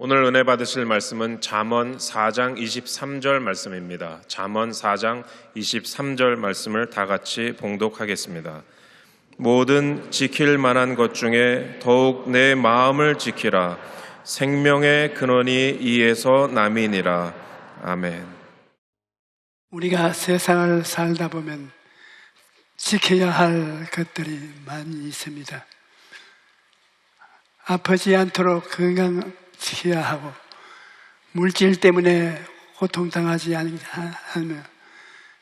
오늘 은혜 받으실 말씀은 잠언 4장 23절 말씀입니다. 잠언 4장 23절 말씀을 다 같이 봉독하겠습니다. 모든 지킬 만한 것 중에 더욱 내 마음을 지키라. 생명의 근원이 이에서 남이니라. 아멘. 우리가 세상을 살다 보면 지켜야 할 것들이 많이 있습니다. 아프지 않도록 건강 지켜야 하고, 물질 때문에 고통당하지 않으며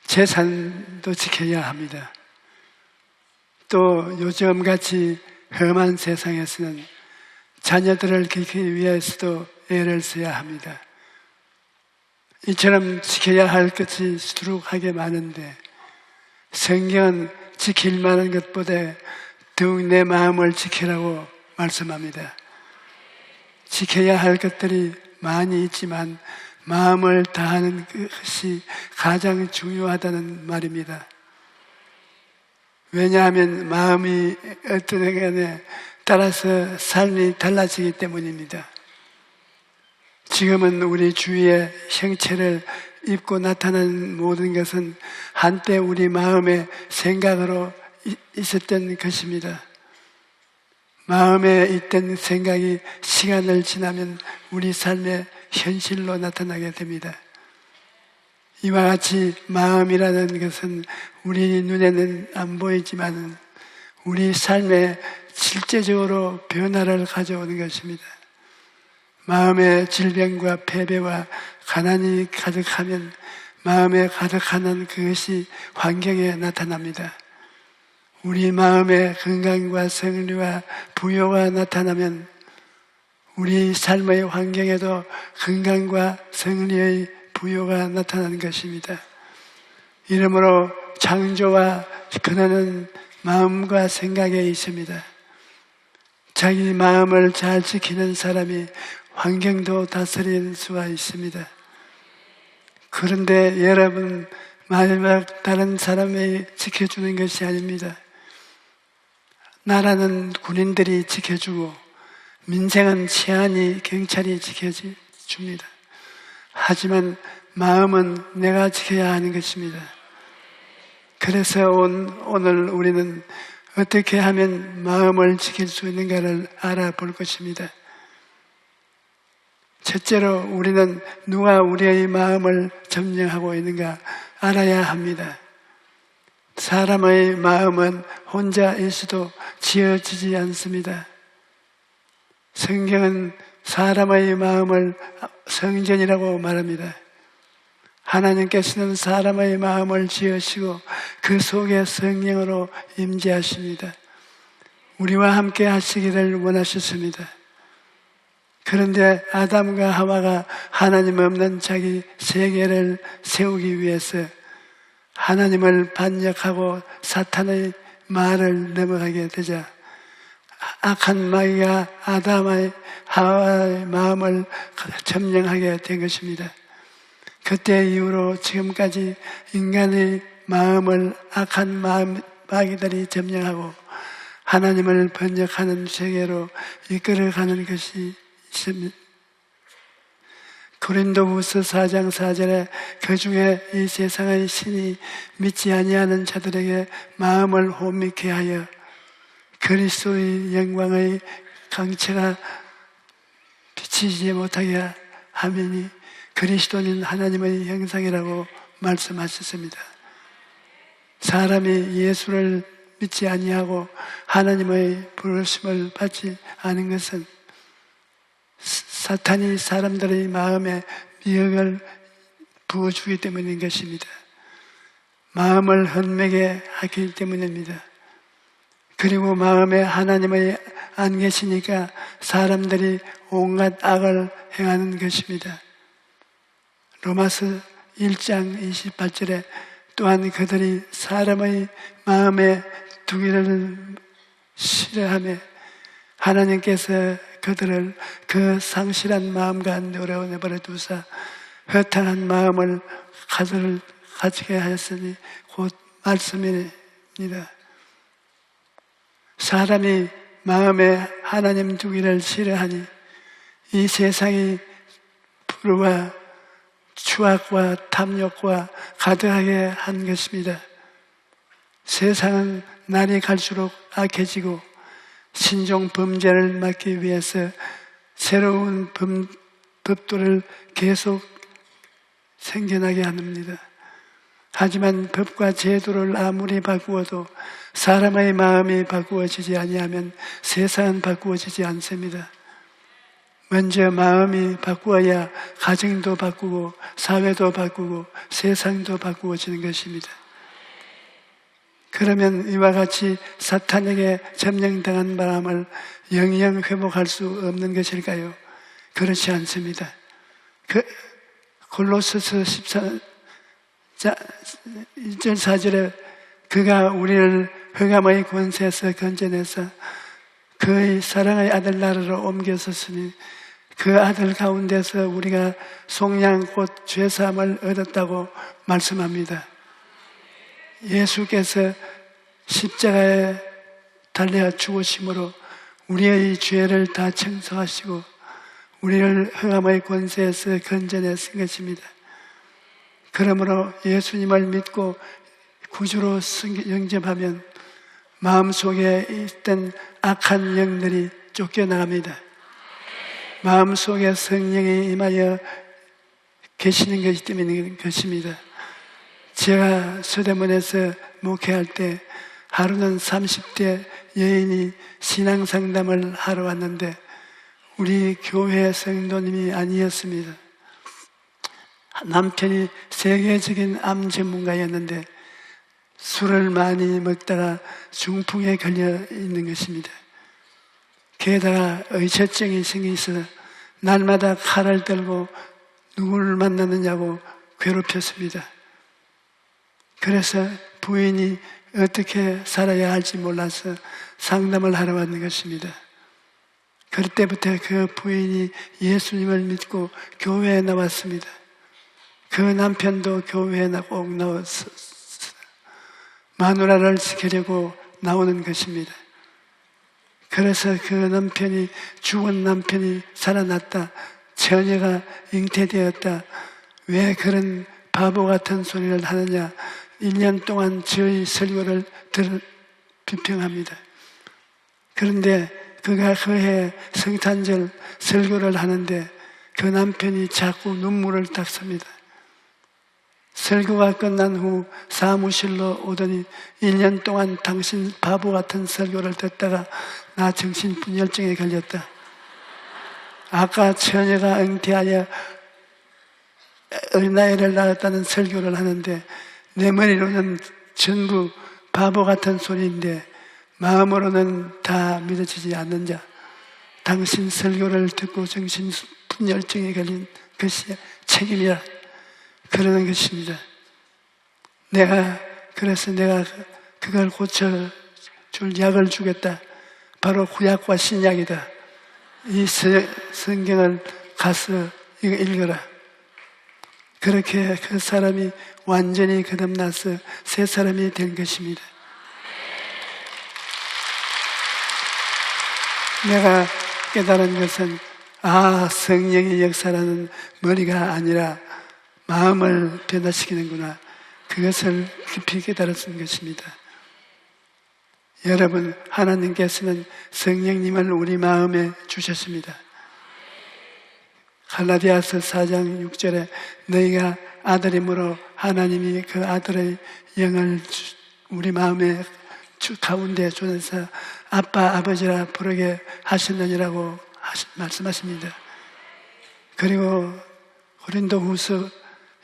재산도 지켜야 합니다. 또 요즘같이 험한 세상에서는 자녀들을 키우기 위해서도 애를 써야 합니다. 이처럼 지켜야 할 것이 수두룩하게 많은데, 성경은 지킬 만한 것보다 더욱 내 마음을 지키라고 말씀합니다. 지켜야 할 것들이 많이 있지만 마음을 다하는 것이 가장 중요하다는 말입니다. 왜냐하면 마음이 어떤 행간에 따라서 삶이 달라지기 때문입니다. 지금은 우리 주위의 형체를 입고 나타나는 모든 것은 한때 우리 마음의 생각으로 있었던 것입니다. 마음에 있던 생각이 시간을 지나면 우리 삶의 현실로 나타나게 됩니다. 이와 같이 마음이라는 것은 우리 눈에는 안 보이지만 우리 삶에 실제적으로 변화를 가져오는 것입니다. 마음의 질병과 패배와 가난이 가득하면 마음에 가득한 그것이 환경에 나타납니다. 우리 마음의 건강과 승리와 부요가 나타나면 우리 삶의 환경에도 건강과 승리의 부요가 나타나는 것입니다. 이러므로 창조와 근원은 마음과 생각에 있습니다. 자기 마음을 잘 지키는 사람이 환경도 다스릴 수가 있습니다. 그런데 여러분, 마지막 다른 사람이 지켜주는 것이 아닙니다. 나라는 군인들이 지켜주고 민생은 치안이 경찰이 지켜줍니다. 하지만 마음은 내가 지켜야 하는 것입니다. 그래서 오늘 우리는 어떻게 하면 마음을 지킬 수 있는가를 알아볼 것입니다. 첫째로 우리는 누가 우리의 마음을 점령하고 있는가 알아야 합니다. 사람의 마음은 혼자 있어도 지어지지 않습니다. 성경은 사람의 마음을 성전이라고 말합니다. 하나님께서는 사람의 마음을 지으시고 그 속에 성령으로 임재하십니다. 우리와 함께 하시기를 원하셨습니다. 그런데 아담과 하와가 하나님 없는 자기 세계를 세우기 위해서 하나님을 반역하고 사탄의 말을 넘어가게 되자 악한 마귀가 아담의 하와의 마음을 점령하게 된 것입니다. 그때 이후로 지금까지 인간의 마음을 악한 마귀들이 점령하고 하나님을 번역하는 세계로 이끌어가는 것이 있습니다. 고린도후서 4장 4절에 그 중에 이 세상의 신이 믿지 아니하는 자들에게 마음을 혼미케 하여 그리스도의 영광의 강체가 비치지 못하게 하매니 그리스도는 하나님의 형상이라고 말씀하셨습니다. 사람이 예수를 믿지 아니하고 하나님의 부르심을 받지 않은 것은 사탄이 사람들의 마음에 미혹을 부어주기 때문인 것입니다. 마음을 헛매게 하기 때문입니다. 그리고 마음에 하나님의 안 계시니까 사람들이 온갖 악을 행하는 것입니다. 로마서 1장 28절에 또한 그들이 사람의 마음에 두기를 싫어하며 하나님께서 그들을 그 상실한 마음 가운데 내버려 두사 허탄한 마음을 가지게 하였으니 곧 말씀입니다. 사람이 마음에 하나님 두기를 싫어하니 이 세상이 불의와 추악과 탐욕과 가득하게 한 것입니다. 세상은 날이 갈수록 악해지고 신종 범죄를 막기 위해서 새로운 법도를 계속 생겨나게 합니다. 하지만 법과 제도를 아무리 바꾸어도 사람의 마음이 바꾸어지지 아니하면 세상은 바꾸어지지 않습니다. 먼저 마음이 바꾸어야 가정도 바꾸고 사회도 바꾸고 세상도 바꾸어지는 것입니다. 그러면 이와 같이 사탄에게 점령당한 마음을 영영 회복할 수 없는 것일까요? 그렇지 않습니다. 골로새서 14장 1절 4절에 그가 우리를 흑암의 권세에서 건져내서 그의 사랑의 아들 나라로 옮겼었으니 그 아들 가운데서 우리가 속량 곧 죄사함을 얻었다고 말씀합니다. 예수께서 십자가에 달려 죽으심으로 우리의 죄를 다 청소하시고 우리를 흑암의 권세에서 건져내신 것입니다. 그러므로 예수님을 믿고 구주로 영접하면 마음속에 있던 악한 영들이 쫓겨나갑니다. 마음속에 성령이 임하여 계시는 것이 때문인 것입니다. 제가 서대문에서 목회할 때 하루는 30대 여인이 신앙상담을 하러 왔는데 우리 교회 성도님이 아니었습니다. 남편이 세계적인 암 전문가였는데 술을 많이 먹다가 중풍에 걸려 있는 것입니다. 게다가 의처증이 생겨서 날마다 칼을 들고 누구를 만나느냐고 괴롭혔습니다. 그래서 부인이 어떻게 살아야 할지 몰라서 상담을 하러 왔는 것입니다. 그때부터 그 부인이 예수님을 믿고 교회에 나왔습니다. 그 남편도 교회에 꼭 나와서 마누라를 지키려고 나오는 것입니다. 그래서 그 남편이, 죽은 남편이 살아났다, 처녀가 잉태되었다, 왜 그런 바보 같은 소리를 하느냐, 1년 동안 저희 설교를 비평합니다. 그런데 그가 그해 성탄절 설교를 하는데 그 남편이 자꾸 눈물을 닦습니다. 설교가 끝난 후 사무실로 오더니 1년 동안 당신 바보 같은 설교를 듣다가 나 정신분열증에 걸렸다. 아까 처녀가 잉태하여 어린아이를 낳았다는 설교를 하는데 내 머리로는 전부 바보 같은 소리인데 마음으로는 다 믿어지지 않는 자, 당신 설교를 듣고 정신분열증에 걸린 것이 책임이라 그러는 것입니다. 그래서 내가 그걸 고쳐줄 약을 주겠다. 바로 구약과 신약이다. 이 성경을 가서 이거 읽어라. 그렇게 그 사람이 완전히 거듭나서 새 사람이 된 것입니다. 내가 깨달은 것은 성령의 역사라는 머리가 아니라 마음을 변화시키는구나. 그것을 깊이 깨달았던 것입니다. 여러분, 하나님께서는 성령님을 우리 마음에 주셨습니다. 갈라디아서 4장 6절에 너희가 아들이므로 하나님이 그 아들의 영을 우리 마음에 가운데 주셔서 아빠 아버지라 부르게 하셨느니라고 말씀하십니다. 그리고 고린도후서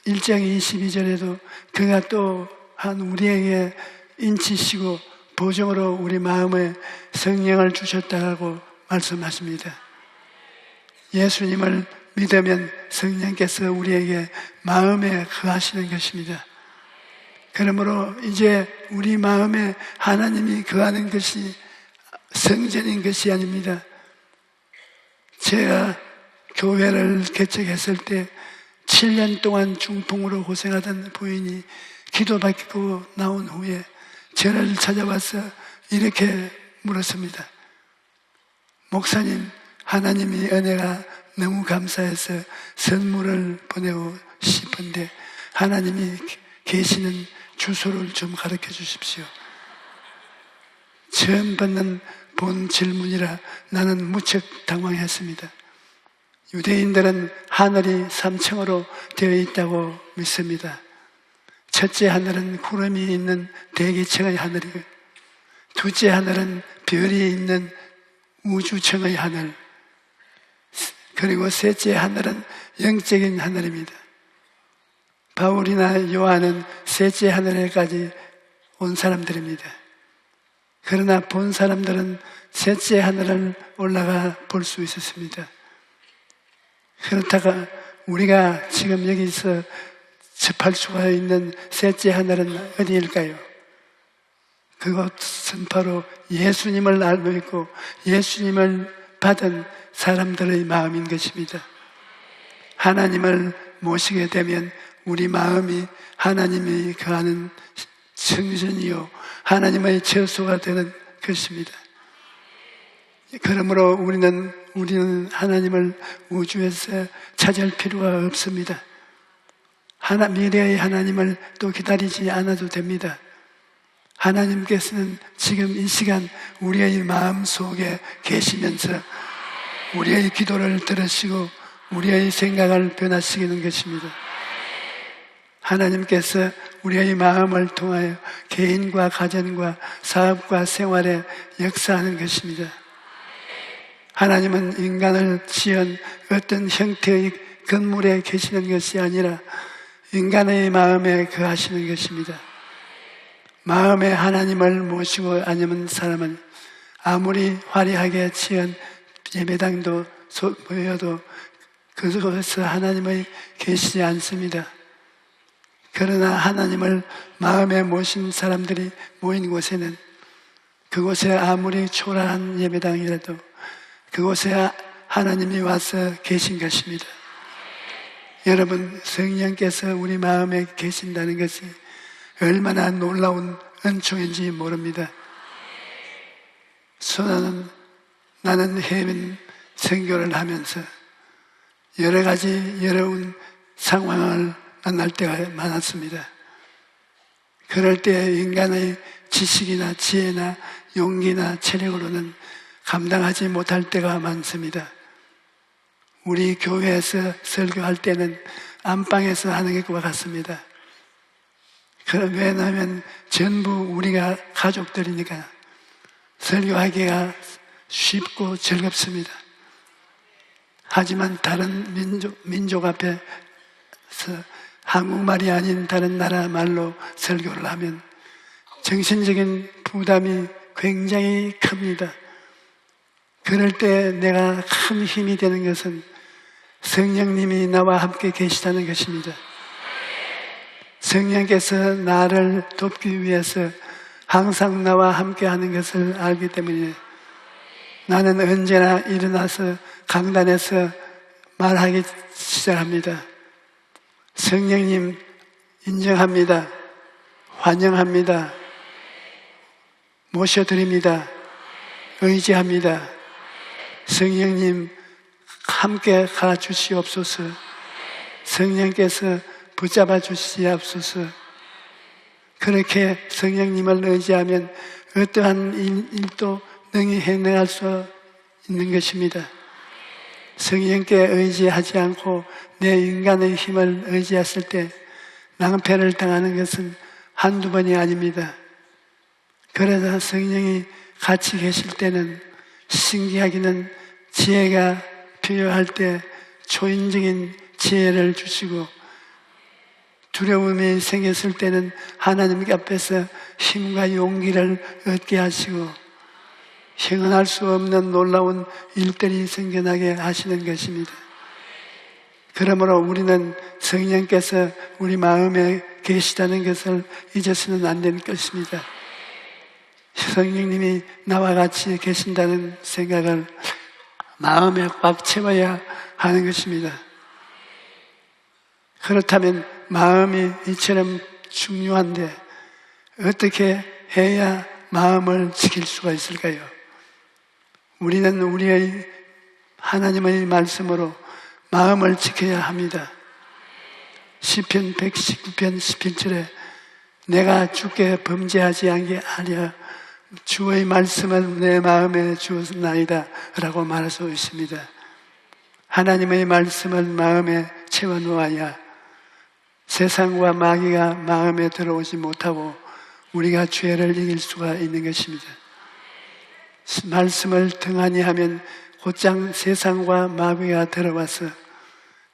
1장 22절에도 그가 또한 우리에게 인치시고 보증으로 우리 마음에 성령을 주셨다고 말씀하십니다. 예수님을 믿으면 성령께서 우리에게 마음에 거하시는 것입니다. 그러므로 이제 우리 마음에 하나님이 거하는 것이 성전인 것이 아닙니다. 제가 교회를 개척했을 때 7년 동안 중풍으로 고생하던 부인이 기도받고 나온 후에 저를 찾아와서 이렇게 물었습니다. 목사님, 하나님의 은혜가 너무 감사해서 선물을 보내고 싶은데 하나님이 계시는 주소를 좀 가르쳐 주십시오. 처음 받는 본 질문이라 나는 무척 당황했습니다. 유대인들은 하늘이 3층으로 되어 있다고 믿습니다. 첫째 하늘은 구름이 있는 대기층의 하늘이고, 둘째 하늘은 별이 있는 우주층의 하늘, 그리고 셋째 하늘은 영적인 하늘입니다. 바울이나 요한은 셋째 하늘에까지 온 사람들입니다. 그러나 본 사람들은 셋째 하늘을 올라가 볼 수 있었습니다. 그렇다가 우리가 지금 여기서 접할 수가 있는 셋째 하늘은 어디일까요? 그것은 바로 예수님을 알고 있고 예수님을 받은 사람들의 마음인 것입니다. 하나님을 모시게 되면 우리 마음이 하나님이 거하는 성전이요 하나님의 처소가 되는 것입니다. 그러므로 우리는 하나님을 우주에서 찾을 필요가 없습니다. 미래의 하나님을 또 기다리지 않아도 됩니다. 하나님께서는 지금 이 시간 우리의 마음 속에 계시면서 우리의 기도를 들으시고 우리의 생각을 변화시키는 것입니다. 하나님께서 우리의 마음을 통하여 개인과 가정과 사업과 생활에 역사하는 것입니다. 하나님은 인간을 지은 어떤 형태의 건물에 계시는 것이 아니라 인간의 마음에 거하시는 것입니다. 마음에 하나님을 모시고 앉는 사람은 아무리 화려하게 지은 예배당도 보여도 그곳에서 하나님의 계시지 않습니다. 그러나 하나님을 마음에 모신 사람들이 모인 곳에는 그곳에 아무리 초라한 예배당이라도 그곳에 하나님이 와서 계신 것입니다. 여러분, 성령께서 우리 마음에 계신다는 것이 얼마나 놀라운 은총인지 모릅니다. 나는 해외 선교를 하면서 여러 가지 어려운 상황을 만날 때가 많았습니다. 그럴 때 인간의 지식이나 지혜나 용기나 체력으로는 감당하지 못할 때가 많습니다. 우리 교회에서 설교할 때는 안방에서 하는 것과 같습니다. 왜냐하면 전부 우리가 가족들이니까 설교하기가 쉽고 즐겁습니다. 하지만 다른 민족 앞에서 한국말이 아닌 다른 나라 말로 설교를 하면 정신적인 부담이 굉장히 큽니다. 그럴 때 내가 큰 힘이 되는 것은 성령님이 나와 함께 계시다는 것입니다. 성령께서 나를 돕기 위해서 항상 나와 함께 하는 것을 알기 때문에 나는 언제나 일어나서 강단에서 말하기 시작합니다. 성령님 인정합니다. 환영합니다. 모셔드립니다. 의지합니다. 성령님 함께 가르치시옵소서. 성령께서 붙잡아 주시옵소서. 그렇게 성령님을 의지하면 어떠한 일도 능히 해내갈 수 있는 것입니다. 성령께 의지하지 않고 내 인간의 힘을 의지했을 때 낭패를 당하는 것은 한두 번이 아닙니다. 그래서 성령이 같이 계실 때는 신기하기는 지혜가 필요할 때 초인적인 지혜를 주시고 두려움이 생겼을 때는 하나님 앞에서 힘과 용기를 얻게 하시고 형언할 수 없는 놀라운 일들이 생겨나게 하시는 것입니다. 그러므로 우리는 성령께서 우리 마음에 계시다는 것을 잊어서는 안 될 것입니다. 성령님이 나와 같이 계신다는 생각을 마음에 꽉 채워야 하는 것입니다. 그렇다면 마음이 이처럼 중요한데 어떻게 해야 마음을 지킬 수가 있을까요? 우리는 우리의 하나님의 말씀으로 마음을 지켜야 합니다. 시편 119편 11절에 내가 주께 범죄하지 않게 하려 주의 말씀을 내 마음에 주었나이다 라고 말하고 있습니다. 하나님의 말씀을 마음에 채워놓아야 세상과 마귀가 마음에 들어오지 못하고 우리가 죄를 이길 수가 있는 것입니다. 말씀을 등한히 하면 곧장 세상과 마귀가 들어와서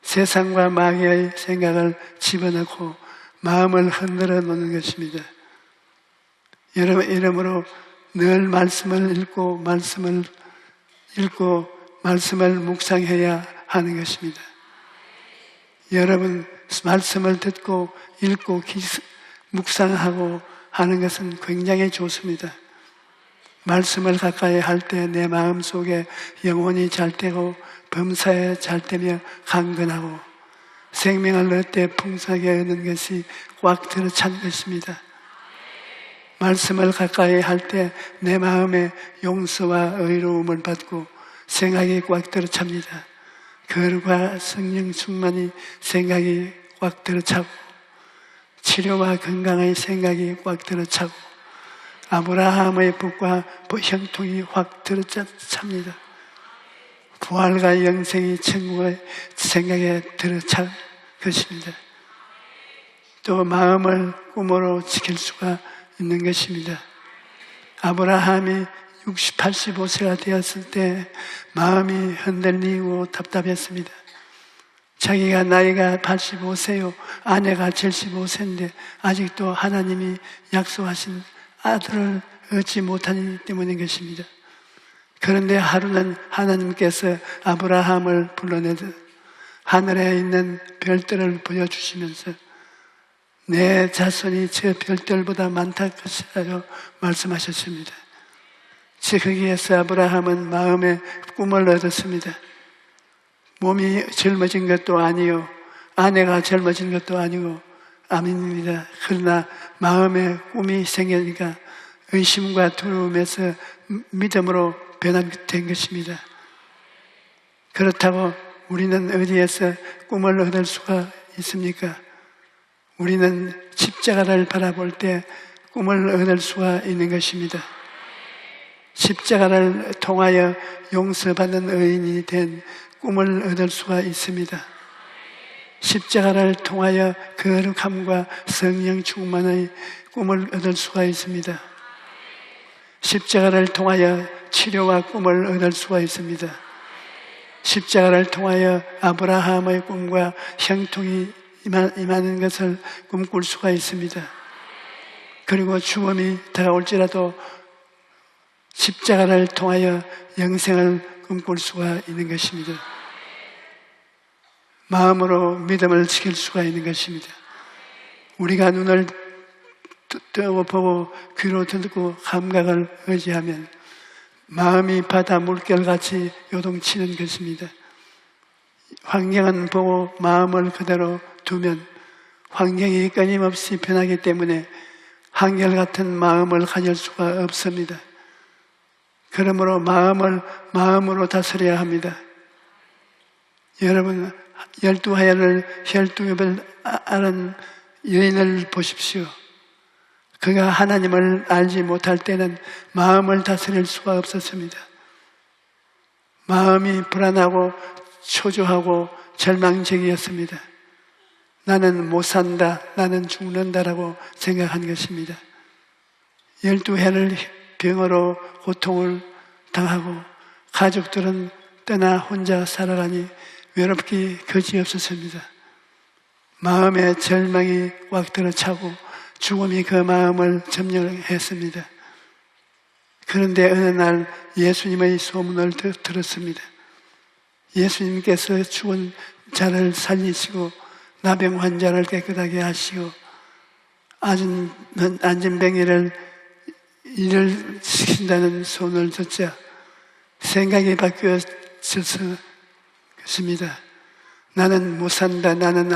세상과 마귀의 생각을 집어넣고 마음을 흔들어 놓는 것입니다. 이러므로 늘 말씀을 읽고 말씀을 묵상해야 하는 것입니다. 여러분, 말씀을 듣고 읽고 묵상하고 하는 것은 굉장히 좋습니다. 말씀을 가까이 할 때 내 마음 속에 영혼이 잘되고 범사에 잘되며 강건하고 생명을 얻되 풍성하게 얻는 것이 꽉 들어찬 것입니다. 말씀을 가까이 할 때 내 마음에 용서와 의로움을 받고 생각이 꽉 들어찹니다. 거룩과 성령 충만이 생각이 꽉 들어차고 치료와 건강의 생각이 꽉 들어차고 아브라함의 복과 형통이 확 들어찹니다. 부활과 영생이 천국의 생각에 들어찰 것입니다. 또 마음을 꿈으로 지킬 수가 있는 것입니다. 아브라함이 60, 85세가 되었을 때 마음이 흔들리고 답답했습니다. 자기가 나이가 85세요, 아내가 75세인데 아직도 하나님이 약속하신 아들을 얻지 못하기 때문인 것입니다. 그런데 하루는 하나님께서 아브라함을 불러내듯 하늘에 있는 별들을 보여주시면서 내 자손이 저 별들보다 많다 것이라고 말씀하셨습니다. 거기에서 아브라함은 마음의 꿈을 얻었습니다. 몸이 젊어진 것도 아니요, 아내가 젊어진 것도 아니고 아멘입니다. 그러나 마음의 꿈이 생기니까 의심과 두려움에서 믿음으로 변화된 것입니다. 그렇다고 우리는 어디에서 꿈을 얻을 수가 있습니까? 우리는 십자가를 바라볼 때 꿈을 얻을 수가 있는 것입니다. 십자가를 통하여 용서받는 의인이 된 꿈을 얻을 수가 있습니다. 십자가를 통하여 거룩함과 성령 충만의 꿈을 얻을 수가 있습니다. 십자가를 통하여 치료와 꿈을 얻을 수가 있습니다. 십자가를 통하여 아브라함의 꿈과 형통이 임하는 것을 꿈꿀 수가 있습니다. 그리고 죽음이 다가올지라도 십자가를 통하여 영생을 꿈꿀 수가 있는 것입니다. 마음으로 믿음을 지킬 수가 있는 것입니다. 우리가 눈을 뜨고 보고 귀로 듣고 감각을 의지하면 마음이 바다 물결같이 요동치는 것입니다. 환경은 보고 마음을 그대로 두면 환경이 끊임없이 변하기 때문에 한결같은 마음을 가질 수가 없습니다. 그러므로 마음으로 다스려야 합니다. 여러분, 12화야를 혈투협을 아는 여인을 보십시오. 그가 하나님을 알지 못할 때는 마음을 다스릴 수가 없었습니다. 마음이 불안하고 초조하고 절망적이었습니다. 나는 못 산다, 나는 죽는다라고 생각한 것입니다. 12해를 병으로 고통을 당하고 가족들은 떠나 혼자 살아가니 외롭기 그지없었습니다. 마음에 절망이 꽉 들어차고 죽음이 그 마음을 점령했습니다. 그런데 어느 날 예수님의 소문을 들었습니다. 예수님께서 죽은 자를 살리시고 나병 환자를 깨끗하게 하시고 안진뱅이를 일을 시킨다는 소문을 듣자 생각이 바뀌어져서 그렇습니다. 나는 못 산다, 나는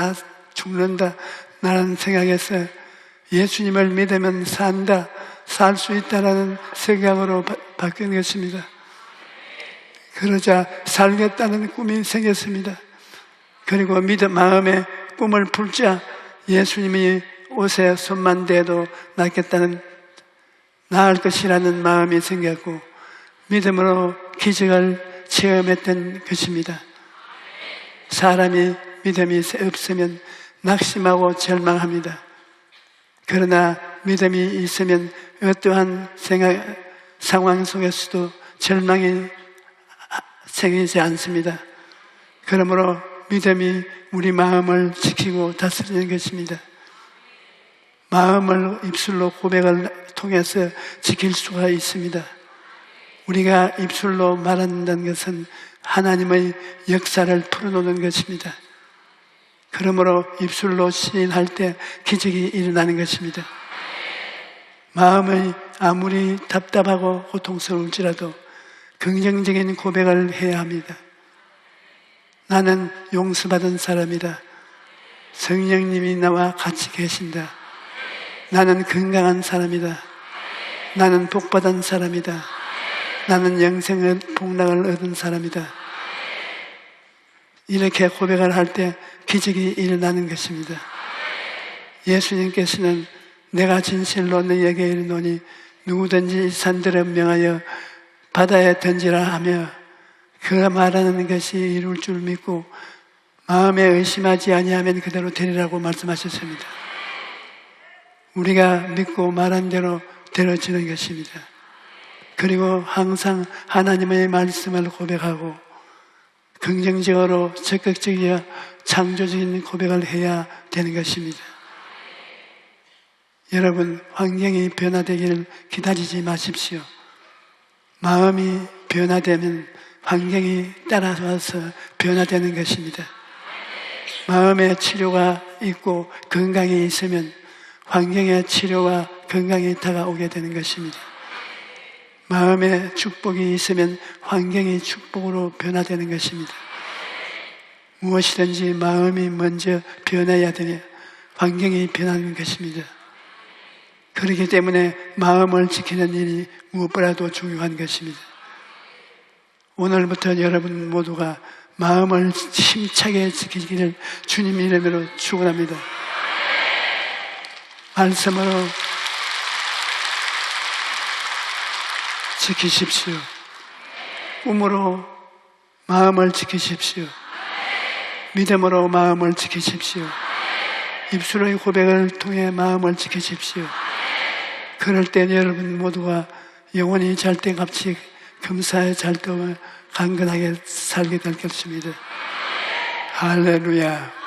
죽는다, 나는 생각해서 예수님을 믿으면 산다, 살 수 있다라는 생각으로 바뀐 것입니다. 그러자 살겠다는 꿈이 생겼습니다. 그리고 마음에 꿈을 품자 예수님이 옷에 손만 대도 낫겠다는, 나을 것이라는 마음이 생겼고 믿음으로 기적을 체험했던 것입니다. 사람이 믿음이 없으면 낙심하고 절망합니다. 그러나 믿음이 있으면 어떠한 상황 속에서도 절망이 생기지 않습니다. 그러므로 믿음이 우리 마음을 지키고 다스리는 것입니다. 마음을 입술로 고백을 통해서 지킬 수가 있습니다. 우리가 입술로 말한다는 것은 하나님의 역사를 풀어놓는 것입니다. 그러므로 입술로 시인할 때 기적이 일어나는 것입니다. 마음이 아무리 답답하고 고통스러울지라도 긍정적인 고백을 해야 합니다. 나는 용서받은 사람이다. 성령님이 나와 같이 계신다. 나는 건강한 사람이다. 나는 복받은 사람이다. 나는 영생의 복락을 얻은 사람이다. 이렇게 고백을 할 때 기적이 일어나는 것입니다. 예수님께서는 내가 진실로 너희에게 이르노니 누구든지 이 산들을 명하여 바다에 던지라 하며 그 말하는 것이 이룰 줄 믿고 마음에 의심하지 아니하면 그대로 되리라고 말씀하셨습니다. 우리가 믿고 말한 대로 되어지는 것입니다. 그리고 항상 하나님의 말씀을 고백하고 긍정적으로 적극적이어 창조적인 고백을 해야 되는 것입니다. 여러분, 환경이 변화되기를 기다리지 마십시오. 마음이 변화되면 환경이 따라와서 변화되는 것입니다. 마음의 치료가 있고 건강이 있으면 환경의 치료와 건강이 다가오게 되는 것입니다. 마음에 축복이 있으면 환경이 축복으로 변화되는 것입니다. 무엇이든지 마음이 먼저 변해야 되며 환경이 변하는 것입니다. 그렇기 때문에 마음을 지키는 일이 무엇보다도 중요한 것입니다. 오늘부터 여러분 모두가 마음을 힘차게 지키기를 주님 이름으로 축원합니다. 말씀으로 지키십시오. 꿈으로 마음을 지키십시오. 믿음으로 마음을 지키십시오. 입술의 고백을 통해 마음을 지키십시오. 그럴 때 여러분 모두가 영원히 잘때같이 금사에 잘때와 강건하게 살게 될 것입니다. 할렐루야.